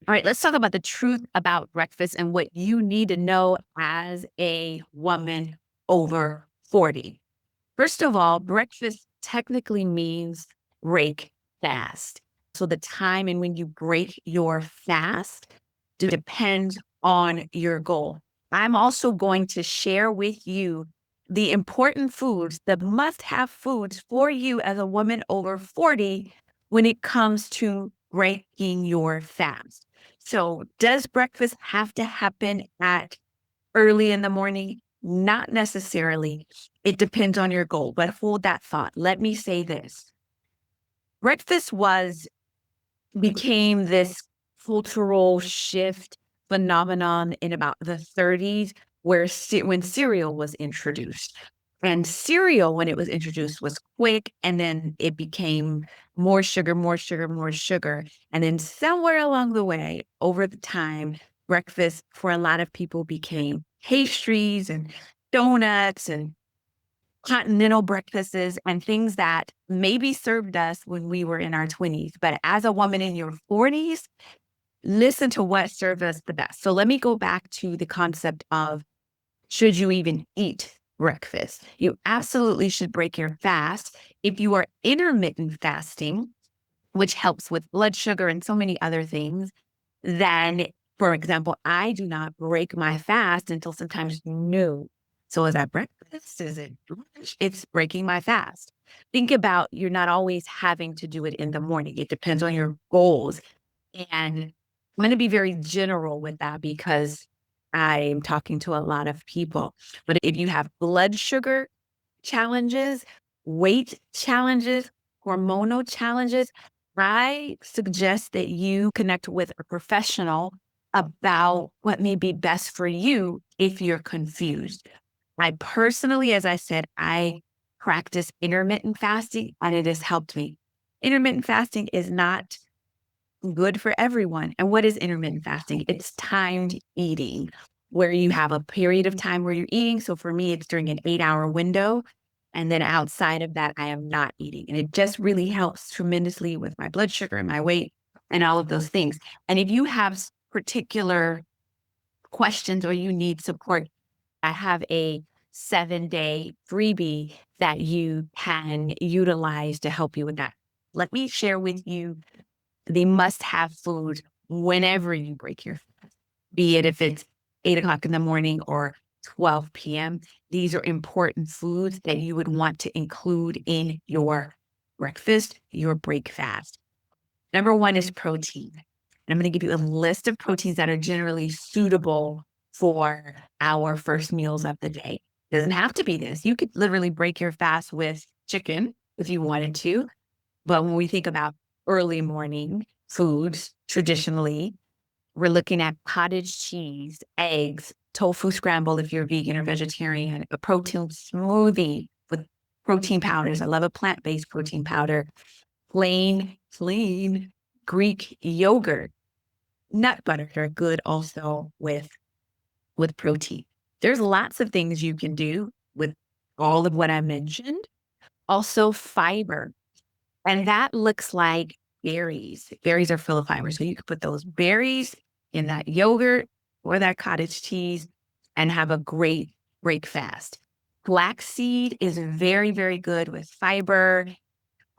All right, let's talk about the truth about breakfast and what you need to know as a woman over 40. First of all, breakfast technically means break fast. So the time and when you break your fast depends on your goal. I'm also going to share with you the important foods, the must have foods for you as a woman over 40 when it comes to breaking your fast. So, does breakfast have to happen at early in the morning? Not necessarily. It depends on your goal, but hold that thought. Let me say this. Breakfast became this cultural shift phenomenon in about the 30s where when cereal was introduced. And cereal, when it was introduced, was quick, and then it became more sugar, more sugar, more sugar. And then somewhere along the way, over the time, breakfast for a lot of people became pastries and donuts and continental breakfasts and things that maybe served us when we were in our 20s. But as a woman in your 40s, listen to what served us the best. So let me go back to the concept of should you even eat breakfast? You absolutely should break your fast. If you are intermittent fasting, which helps with blood sugar and so many other things, then, for example, I do not break my fast until sometimes noon. So is that breakfast? Is it lunch? It's breaking my fast. Think about you're not always having to do it in the morning. It depends on your goals. And I'm going to be very general with that because I'm talking to a lot of people. But if you have blood sugar challenges, weight challenges, hormonal challenges, I suggest that you connect with a professional about what may be best for you if you're confused. I personally, as I said, I practice intermittent fasting and it has helped me. Intermittent fasting is not good for everyone. And what is intermittent fasting? It's timed eating, where you have a period of time where you're eating. So for me, it's during an 8-hour window. And then outside of that, I am not eating. And it just really helps tremendously with my blood sugar and my weight and all of those things. And if you have particular questions or you need support, I have a 7-day freebie that you can utilize to help you with that. Let me share with you the must-have food whenever you break your fast, be it if it's 8 o'clock in the morning or 12 p.m. These are important foods that you would want to include in your breakfast, your break fast. Number one is protein. And I'm going to give you a list of proteins that are generally suitable for our first meals of the day. Doesn't have to be this. You could literally break your fast with chicken if you wanted to. But when we think about early morning foods, traditionally, we're looking at cottage cheese, eggs, tofu scramble if you're vegan or vegetarian, a protein smoothie with protein powders. I love a plant-based protein powder, plain Greek yogurt, nut butter are good also with protein. There's lots of things you can do with all of what I mentioned. Also fiber. And that looks like berries. Berries are full of fiber. So you can put those berries in that yogurt or that cottage cheese and have a great breakfast. Flaxseed is very good with fiber,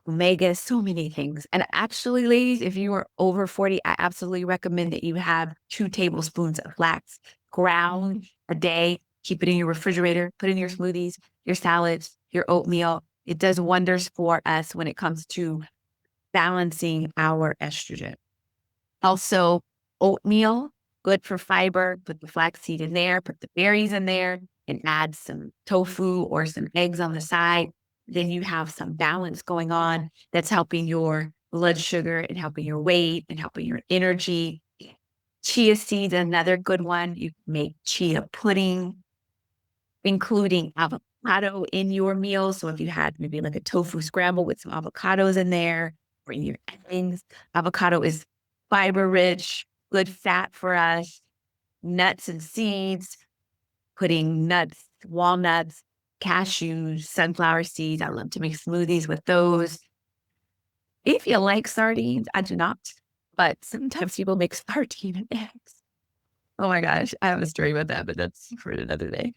omega, so many things. And actually, ladies, if you are over 40, I absolutely recommend that you have 2 tablespoons of flax ground a day. Keep it in your refrigerator, put in your smoothies, your salads, your oatmeal. It does wonders for us when it comes to balancing our estrogen. Also, oatmeal, good for fiber. Put the flaxseed in there, put the berries in there, and add some tofu or some eggs on the side. Then you have some balance going on that's helping your blood sugar and helping your weight and helping your energy. Chia seeds, another good one. You can make chia pudding, including avocado in your meal. So if you had maybe like a tofu scramble with some avocados in there or in your eggs, avocado is fiber rich, good fat for us, nuts and seeds, putting nuts, walnuts, cashews, sunflower seeds. I love to make smoothies with those. If you like sardines, I do not. but sometimes people make sardine and eggs. Oh my gosh, I have a story about that, but that's for another day.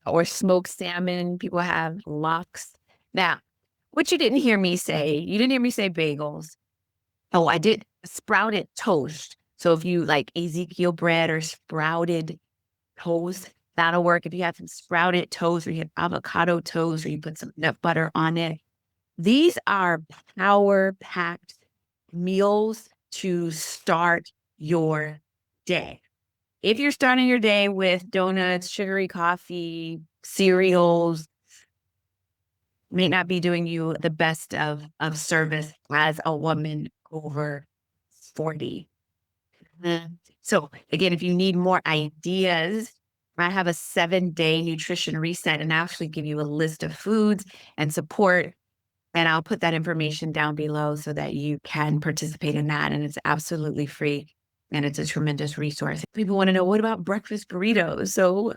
Or smoked salmon, people have lox. Now, what you didn't hear me say, you didn't hear me say bagels. Oh, I did sprouted toast. So if you like Ezekiel bread or sprouted toast, that'll work. If you have some sprouted toast or you have avocado toast or you put some nut butter on it. These are power-packed meals to start your day. If you're starting your day with donuts, sugary coffee, cereals, may not be doing you the best of service as a woman over 40. So again, if you need more ideas, I have a 7-day nutrition reset and I actually give you a list of foods and support. And I'll put that information down below so that you can participate in that. And it's absolutely free. And it's a tremendous resource. People want to know, what about breakfast burritos? So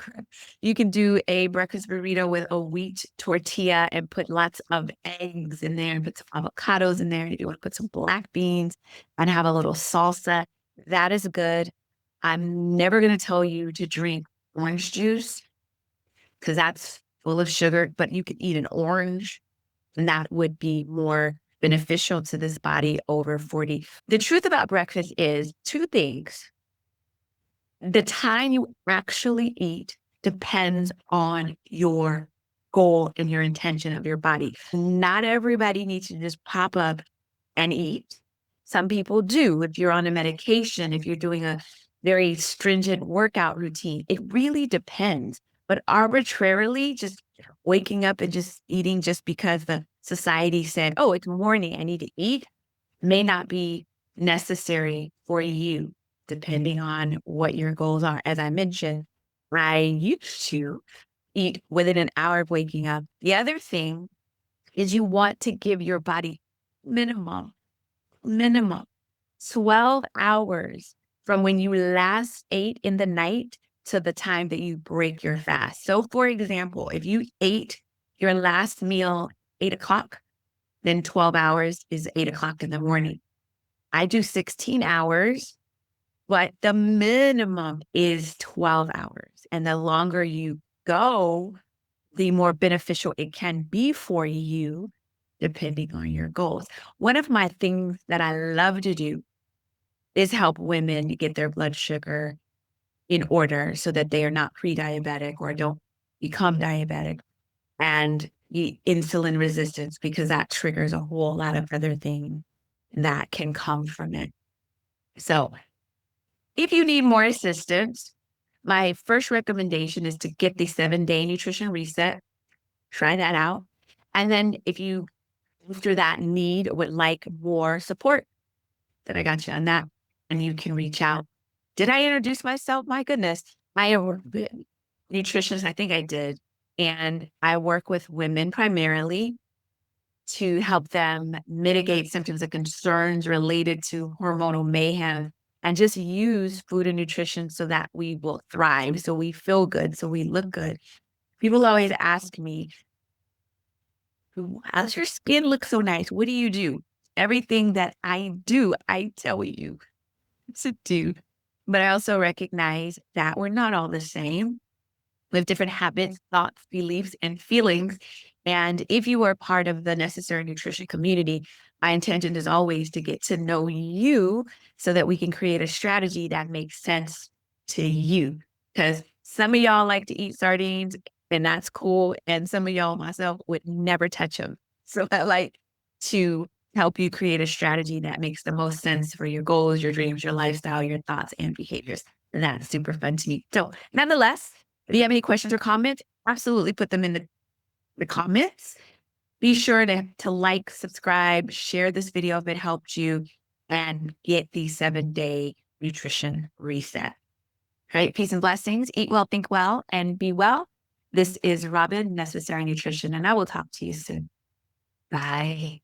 you can do a breakfast burrito with a wheat tortilla and put lots of eggs in there and put some avocados in there. If you want to put some black beans and have a little salsa, that is good. I'm never going to tell you to drink orange juice because that's full of sugar, but you can eat an orange and that would be more beneficial to this body over 40. The truth about breakfast is two things. The time you actually eat depends on your goal and your intention of your body. Not everybody needs to just pop up and eat. Some people do. If you're on a medication, if you're doing a very stringent workout routine, it really depends. But arbitrarily, just waking up and just eating just because the society said, oh, it's morning, I need to eat, may not be necessary for you, depending on what your goals are. As I mentioned, I used to eat within an hour of waking up. The other thing is you want to give your body minimum 12 hours from when you last ate in the night to the time that you break your fast. So for example, if you ate your last meal 8 o'clock, then 12 hours is 8 o'clock in the morning. I do 16 hours, but the minimum is 12 hours. And the longer you go, the more beneficial it can be for you, depending on your goals. One of my things that I love to do is help women get their blood sugar in order so that they are not pre-diabetic or don't become diabetic and insulin resistance, because that triggers a whole lot of other things that can come from it. So if you need more assistance, my first recommendation is to get the 7-day nutrition reset. Try that out. And then if you, after that, need would like more support, then I got you on that. And you can reach out. Did I introduce myself? My goodness. I am a nutritionist. I think I did. And I work with women primarily to help them mitigate symptoms and concerns related to hormonal mayhem and just use food and nutrition so that we will thrive, so we feel good, so we look good. People always ask me, how's your skin look so nice? What do you do? Everything that I do, I tell you to do. But I also recognize that we're not all the same. We have different habits, thoughts, beliefs, and feelings. And if you are part of the Necessary Nutrition community, my intention is always to get to know you so that we can create a strategy that makes sense to you. Because some of y'all like to eat sardines, and that's cool. And some of y'all, myself, would never touch them. So I like to help you create a strategy that makes the most sense for your goals, your dreams, your lifestyle, your thoughts, and behaviors. And that's super fun to me. So nonetheless, if you have any questions or comments, absolutely put them in the comments. Be sure to like, subscribe, share this video if it helped you, and get the 7-day nutrition reset. All right, peace and blessings. Eat well, think well, and be well. This is Robin, Necessary Nutrition, and I will talk to you soon. Bye.